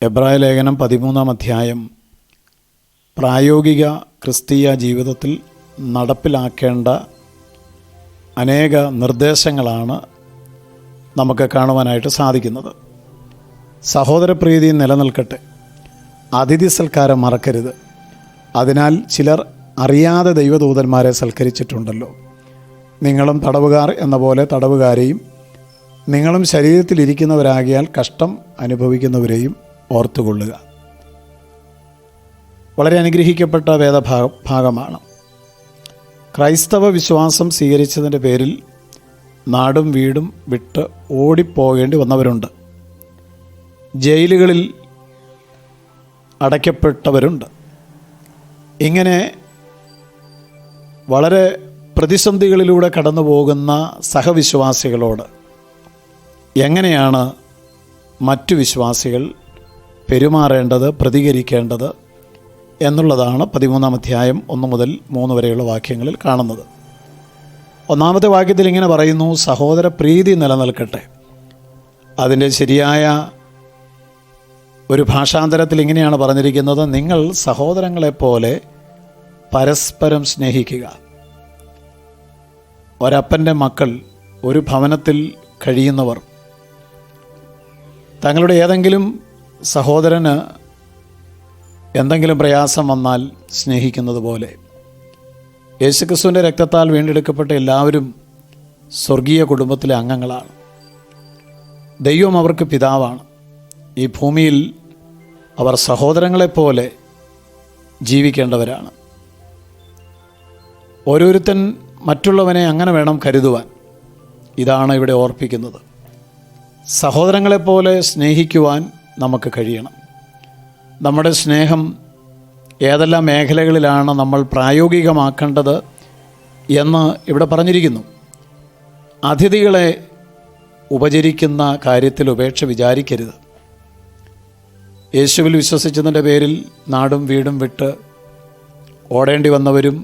എബ്രായ ലേഖനം 13-ാം അധ്യായം പ്രായോഗിക ക്രിസ്തീയ ജീവിതത്തിൽ നടപ്പിലാക്കേണ്ട അനേക നിർദ്ദേശങ്ങളാണ് നമുക്ക് കാണുവാനായിട്ട് സാധിക്കുന്നത്. സഹോദരപ്രീതി നിലനിൽക്കട്ടെ, അതിഥി സൽക്കാരം മറക്കരുത്. അതിനാൽ ചിലർ അറിയാതെ ദൈവദൂതന്മാരെ സൽക്കരിച്ചിട്ടുണ്ടല്ലോ. നിങ്ങളും തടവുകാർ എന്ന പോലെ തടവുകാരെയും നിങ്ങളും ശരീരത്തിലിരിക്കുന്നവരാകിയാൽ കഷ്ടം അനുഭവിക്കുന്നവരെയും ഓർത്തുകൊള്ളുക. വളരെ അനുഗ്രഹിക്കപ്പെട്ട വേദഭാഗമാണ്. ക്രൈസ്തവ വിശ്വാസം സ്വീകരിച്ചതിൻ്റെ പേരിൽ നാടും വീടും വിട്ട് ഓടിപ്പോകേണ്ടി വന്നവരുണ്ട്. ജയിലുകളിൽ അടയ്ക്കപ്പെട്ടവരുണ്ട്. ഇങ്ങനെ വളരെ പ്രതിസന്ധികളിലൂടെ കടന്നു പോകുന്ന സഹവിശ്വാസികളോട് എങ്ങനെയാണ് മറ്റു വിശ്വാസികൾ പെരുമാറേണ്ടത്, പ്രതികരിക്കേണ്ടത് എന്നുള്ളതാണ് 13-ാം അധ്യായം 1 മുതൽ 3 വരെയുള്ള വാക്യങ്ങളിൽ കാണുന്നത്. 1-ാമത്തെ വാക്യത്തിൽ ഇങ്ങനെ പറയുന്നു, സഹോദര പ്രീതി നിലനിൽക്കട്ടെ. അതിൻ്റെ ശരിയായ ഒരു ഭാഷാന്തരത്തിൽ ഇങ്ങനെയാണ് പറഞ്ഞിരിക്കുന്നത്, നിങ്ങൾ സഹോദരങ്ങളെപ്പോലെ പരസ്പരം സ്നേഹിക്കുക. ഒരപ്പൻ്റെ മക്കൾ, ഒരു ഭവനത്തിൽ കഴിയുന്നവർ തങ്ങളുടെ ഏതെങ്കിലും സഹോദരന് എന്തെങ്കിലും പ്രയാസം വന്നാൽ സ്നേഹിക്കുന്നത് പോലെ യേശുക്രിസ്തുവിൻ്റെ രക്തത്താൽ വീണ്ടെടുക്കപ്പെട്ട എല്ലാവരും സ്വർഗീയ കുടുംബത്തിലെ അംഗങ്ങളാണ്. ദൈവം അവർക്ക് പിതാവാണ്. ഈ ഭൂമിയിൽ അവർ സഹോദരങ്ങളെപ്പോലെ ജീവിക്കേണ്ടവരാണ്. ഓരോരുത്തൻ മറ്റുള്ളവനെ അങ്ങനെ വേണം കരുതുവാൻ. ഇതാണ് ഇവിടെ ഓർപ്പിക്കുന്നത്. സഹോദരങ്ങളെപ്പോലെ സ്നേഹിക്കുവാൻ നമുക്ക് കഴിയണം. നമ്മുടെ സ്നേഹം ഏതെല്ലാം മേഖലകളിലാണ് നമ്മൾ പ്രായോഗികമാക്കേണ്ടത് എന്ന് ഇവിടെ പറഞ്ഞിരിക്കുന്നു. അതിഥികളെ ഉപചരിക്കുന്ന കാര്യത്തിൽ ഉപേക്ഷ വിചാരിക്കരുത്. യേശുവിൽ വിശ്വസിച്ചതിൻ്റെ പേരിൽ നാടും വീടും വിട്ട് ഓടേണ്ടി വന്നവരും,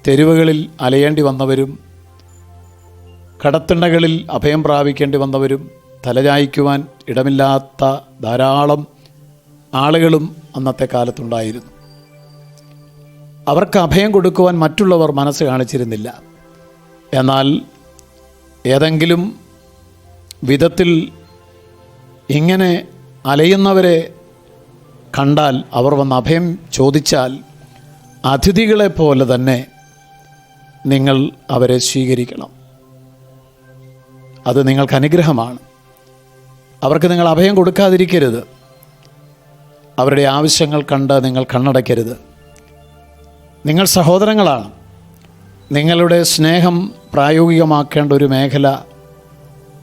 തെരുവുകളിൽ അലയേണ്ടി വന്നവരും, കടത്തിണ്ണകളിൽ അഭയം പ്രാപിക്കേണ്ടി വന്നവരും, തലചായ്ക്കുവാൻ ഇടമില്ലാത്ത ധാരാളം ആളുകളും അന്നത്തെ കാലത്തുണ്ടായിരുന്നു. അവർക്ക് അഭയം കൊടുക്കുവാൻ മറ്റുള്ളവർ മനസ്സ് കാണിച്ചിരുന്നില്ല. എന്നാൽ ഏതെങ്കിലും വിധത്തിൽ ഇങ്ങനെ അലയുന്നവരെ കണ്ടാൽ, അവർ വന്ന് അഭയം ചോദിച്ചാൽ, അതിഥികളെപ്പോലെ തന്നെ നിങ്ങൾ അവരെ സ്വീകരിക്കണം. അത് നിങ്ങൾക്ക് അനുഗ്രഹമാണ്. അവർക്ക് നിങ്ങൾ അഭയം കൊടുക്കാതിരിക്കരുത്. അവരുടെ ആവശ്യങ്ങൾ കണ്ട് നിങ്ങൾ കണ്ണടയ്ക്കരുത്. നിങ്ങൾ സഹോദരങ്ങളാണ്. നിങ്ങളുടെ സ്നേഹം പ്രായോഗികമാക്കേണ്ട ഒരു മേഖല,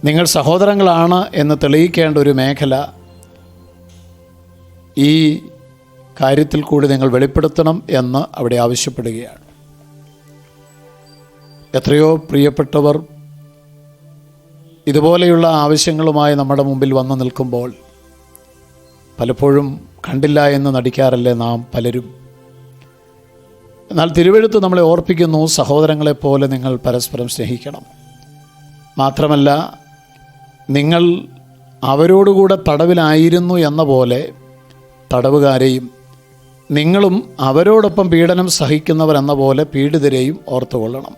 നിങ്ങൾ സഹോദരങ്ങളാണ് എന്ന് തെളിയിക്കേണ്ട ഒരു മേഖല ഈ കാര്യത്തിൽ കൂടി നിങ്ങൾ വെളിപ്പെടുത്തണം എന്ന് അവിടെ ആവശ്യപ്പെടുകയാണ്. എത്രയോ പ്രിയപ്പെട്ടവർ ഇതുപോലെയുള്ള ആവശ്യങ്ങളുമായി നമ്മുടെ മുമ്പിൽ വന്നു നിൽക്കുമ്പോൾ പലപ്പോഴും കണ്ടില്ല എന്ന് നടിക്കാറല്ലേ നാം പലരും. എന്നാൽ തിരുവെഴുത്ത് നമ്മളെ ഓർപ്പിക്കുന്നു, സഹോദരങ്ങളെപ്പോലെ നിങ്ങൾ പരസ്പരം സ്നേഹിക്കണം. മാത്രമല്ല, നിങ്ങൾ അവരോടുകൂടെ തടവിലായിരുന്നു എന്ന പോലെ തടവുകാരെയും, നിങ്ങളും അവരോടൊപ്പം പീഡനം സഹിക്കുന്നവർ എന്ന പോലെ പീഡിതരെയും ഓർത്തുകൊള്ളണം.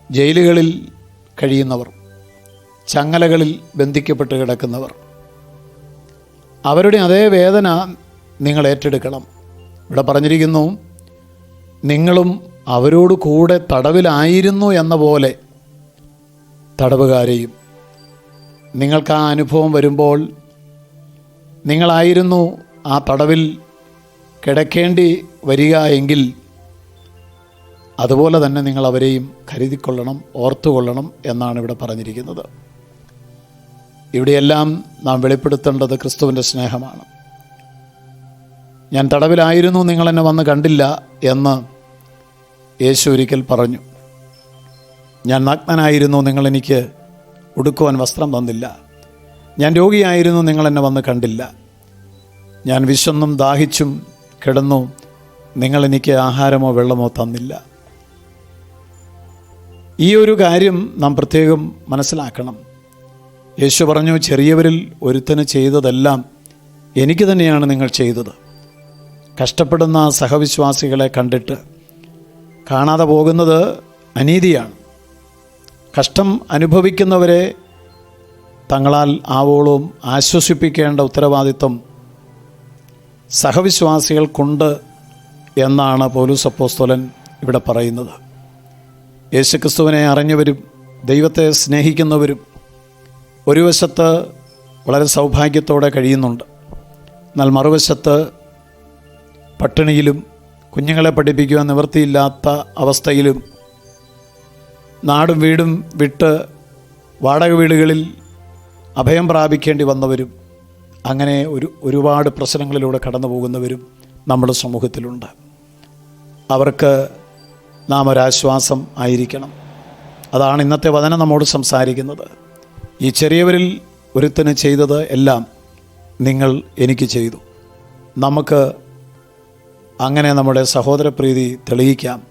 ജയിലുകളിൽ കഴിയുന്നവർ, ചങ്ങലകളിൽ ബന്ധിക്കപ്പെട്ട് കിടക്കുന്നവർ, അവരുടെ അതേ വേദന നിങ്ങൾ ഏറ്റെടുക്കണം. ഇവിടെ പറഞ്ഞിരിക്കുന്നു, നിങ്ങളും അവരോട് കൂടെ തടവിലായിരുന്നു എന്ന പോലെ തടവുകാരെയും. നിങ്ങൾക്ക് ആ അനുഭവം വരുമ്പോൾ, നിങ്ങളായിരുന്നു ആ തടവിൽ കിടക്കേണ്ടി വരിക എങ്കിൽ അതുപോലെ തന്നെ നിങ്ങൾ അവരെയും കരുതിക്കൊള്ളണം, ഓർത്തുകൊള്ളണം എന്നാണ് ഇവിടെ പറഞ്ഞിരിക്കുന്നത്. ഇവിടെയെല്ലാം നാം വെളിപ്പെടുത്തേണ്ടത് ക്രിസ്തുവിൻ്റെ സ്നേഹമാണ്. ഞാൻ തടവിലായിരുന്നു, നിങ്ങളെന്നെ വന്ന് കണ്ടില്ല എന്ന് യേശു ഒരിക്കൽ പറഞ്ഞു. ഞാൻ നഗ്നനായിരുന്നു, നിങ്ങളെനിക്ക് ഉടുക്കുവാൻ വസ്ത്രം തന്നില്ല. ഞാൻ രോഗിയായിരുന്നു, നിങ്ങളെന്നെ വന്ന് കണ്ടില്ല. ഞാൻ വിശന്നും ദാഹിച്ചും കിടന്നു, നിങ്ങളെനിക്ക് ആഹാരമോ വെള്ളമോ തന്നില്ല. ഈ ഒരു കാര്യം നാം പ്രത്യേകം മനസ്സിലാക്കണം. യേശു പറഞ്ഞു, ചെറിയവരിൽ ഒരുത്തന് ചെയ്തതെല്ലാം എനിക്ക് തന്നെയാണ് നിങ്ങൾ ചെയ്തത്. കഷ്ടപ്പെടുന്ന സഹവിശ്വാസികളെ കണ്ടിട്ട് കാണാതെ പോകുന്നത് അനീതിയാണ്. കഷ്ടം അനുഭവിക്കുന്നവരെ തങ്ങളാൽ ആവോളവും ആശ്വസിപ്പിക്കേണ്ട ഉത്തരവാദിത്വം സഹവിശ്വാസികൾക്കുണ്ട് എന്നാണ് പൗലോസ് അപ്പോസ്തലൻ ഇവിടെ പറയുന്നത്. യേശുക്രിസ്തുവിനെ അറിഞ്ഞവരും ദൈവത്തെ സ്നേഹിക്കുന്നവരും ഒരു വശത്ത് വളരെ സൗഭാഗ്യത്തോടെ കഴിയുന്നുണ്ട്. എന്നാൽ മറുവശത്ത് പട്ടിണിയിലും കുഞ്ഞുങ്ങളെ പഠിപ്പിക്കുവാൻ നിവൃത്തിയില്ലാത്ത അവസ്ഥയിലും നാടും വീടും വിട്ട് വാടക വീടുകളിൽ അഭയം പ്രാപിക്കേണ്ടി വന്നവരും അങ്ങനെ ഒരുപാട് പ്രശ്നങ്ങളിലൂടെ കടന്നു പോകുന്നവരും നമ്മുടെ സമൂഹത്തിലുണ്ട്. അവർക്ക് നാം ഒരാശ്വാസം ആയിരിക്കണം. അതാണ് ഇന്നത്തെ വചനം നമ്മോട് സംസാരിക്കുന്നത്. ഈ ചെറിയവരിൽ ഒരുത്തന് ചെയ്തത് എല്ലാം നിങ്ങൾ എനിക്ക് ചെയ്തു. നമുക്ക് അങ്ങനെ നമ്മുടെ സഹോദരപ്രീതി തെളിയിക്കാം.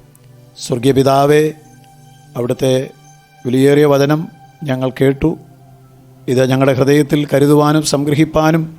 സ്വർഗീയ പിതാവേ, അവിടുത്തെ വിലയേറിയ വചനം ഞങ്ങൾ കേട്ടു. ഇത് ഞങ്ങളുടെ ഹൃദയത്തിൽ കരുതുവാനും സംഗ്രഹിപ്പാനും